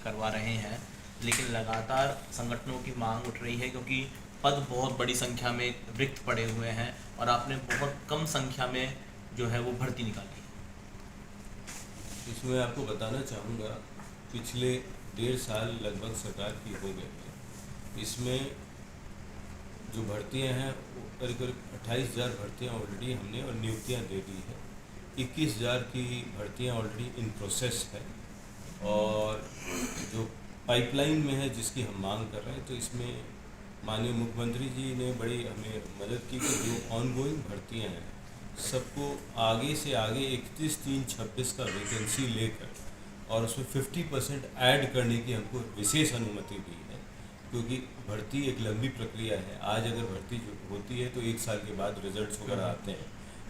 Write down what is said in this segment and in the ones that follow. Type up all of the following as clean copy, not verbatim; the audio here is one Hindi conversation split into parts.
करवा रहे हैं, लेकिन लगातार संगठनों की मांग उठ रही है क्योंकि पद बहुत बड़ी संख्या में रिक्त पड़े हुए हैं और आपने बहुत कम संख्या में जो है वो भर्ती निकाली है। इसमें आपको बताना चाहूँगा, पिछले 1.5 साल लगभग सरकार की हो गई है। इसमें जो भर्तियां हैं करीब करीब 28,000 भर्तियां ऑलरेडी हमने और नियुक्तियां दे दी है। 21,000 की भर्तियां ऑलरेडी इन प्रोसेस है और जो पाइपलाइन में है जिसकी हम मांग कर रहे हैं, तो इसमें माननीय मुख्यमंत्री जी ने बड़ी हमें मदद की कि जो ऑनगोइंग भर्तियां हैं सबको आगे से आगे 31/3/26 का वैकेंसी लेकर और उसमें 50% ऐड करने की हमको विशेष अनुमति दी है, क्योंकि भर्ती एक लंबी प्रक्रिया है। आज अगर भर्ती जो होती है तो 1 साल के बाद रिजल्ट्स वगैरह आते हैं,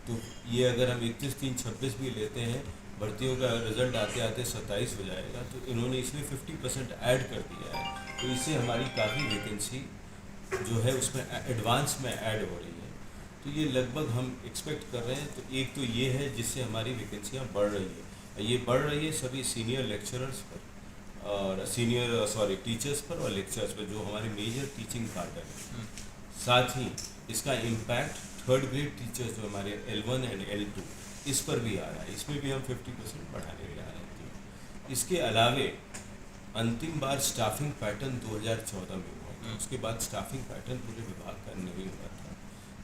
तो ये अगर हम 31/3/26 भी लेते हैं, भर्तियों का रिजल्ट आते आते 27 हो जाएगा, तो इन्होंने इसमें 50% ऐड कर दिया है। तो इससे हमारी काफ़ी वैकेंसी जो है उसमें एडवांस में ऐड हो रही है। तो ये लगभग हम एक्सपेक्ट कर रहे हैं। तो एक तो ये है जिससे हमारी वैकेंसियाँ बढ़ रही है। ये बढ़ रही है सभी सीनियर लेक्चरर्स पर और टीचर्स पर और लेक्चरर्स पर, जो हमारे मेजर टीचिंग कार्डर है। साथ ही इसका इम्पैक्ट 3rd ग्रेड टीचर्स जो हमारे L1 एंड L2 इस पर भी आ रहा है। इसमें भी हम 50% बढ़ाने जा रहे हैं। इसके अलावे अंतिम बार स्टाफिंग पैटर्न 2014 में हुआ था, उसके बाद स्टाफिंग पैटर्न पूरे विभाग का नहीं हुआ था।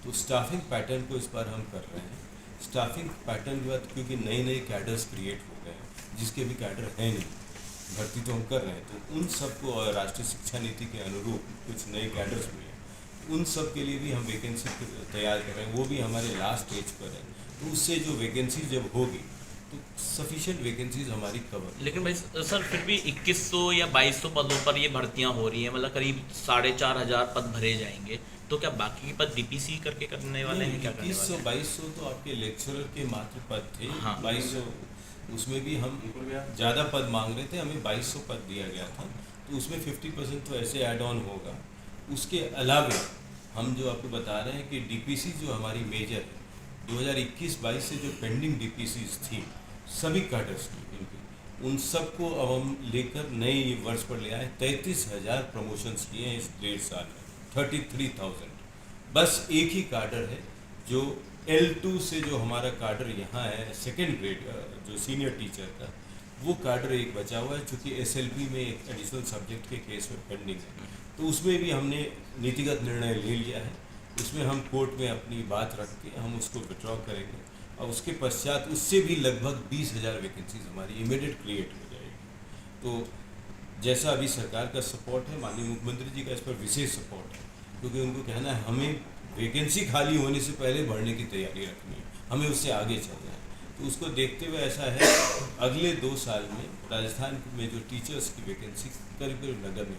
तो स्टाफिंग पैटर्न को इस बार हम कर रहे हैं। स्टाफिंग पैटर्न के बाद क्योंकि नए नए कैडर्स क्रिएट हो गए हैं जिसके भी कैडर है नहीं, भर्ती तो हम कर रहे हैं, तो उन सबको और राष्ट्रीय शिक्षा नीति के अनुरूप कुछ नए कैडर्स भी हैं, उन सब के लिए भी हम वैकेंसी तैयार कर रहे हैं। वो भी हमारे लास्ट स्टेज पर है। तो उससे जो वैकेंसी जब होगी तो सफिशिएंट वैकेंसीज हमारी कवर। लेकिन भाई सर, फिर भी 2100 या 2200 पदों पर ये भर्तियां हो रही हैं, मतलब करीब 4,500 पद भरे जाएंगे, तो क्या बाकी के पद डीपीसी करके करने वाले हैं? क्या करने वाले हैं? 2100-2200 तो आपके लेक्चरर के मात्र पद थे। हाँ। 2200 उसमें भी हम ज़्यादा पद मांग रहे थे, हमें 2200 पद दिया गया था, तो उसमें 50% तो ऐसे ऐड ऑन होगा। उसके अलावा हम जो आपको बता रहे हैं कि डीपीसी जो हमारी मेजर है, 2021-22 से जो पेंडिंग डीपीसीज थी सभी कैडर्स की, इनकी उन सबको अब हम लेकर नए वर्ष पर ले आए। 33,000 प्रमोशंस किए हैं इस 1.5 साल में, 33,000। बस एक ही कार्डर है जो L2 से जो हमारा कार्डर यहाँ है 2nd ग्रेड जो सीनियर टीचर का, वो कार्डर एक बचा हुआ है, चूँकि SLP में एक एडिशनल सब्जेक्ट के केस में पेंडिंग है। तो उसमें भी हमने नीतिगत निर्णय ले लिया है। उसमें हम कोर्ट में अपनी बात रख के हम उसको विड्रॉ करेंगे और उसके पश्चात उससे भी लगभग 20,000 वैकेंसीज हमारी इमीडिएट क्रिएट हो जाएगी। तो जैसा अभी सरकार का सपोर्ट है, माननीय मुख्यमंत्री जी का इस पर विशेष सपोर्ट है, क्योंकि उनको कहना है हमें वैकेंसी खाली होने से पहले बढ़ने की तैयारी रखनी है, हमें उससे आगे चलना है। तो उसको देखते हुए ऐसा है, अगले 2 साल में राजस्थान में जो टीचर्स की वैकेंसी करीब करीब नगर में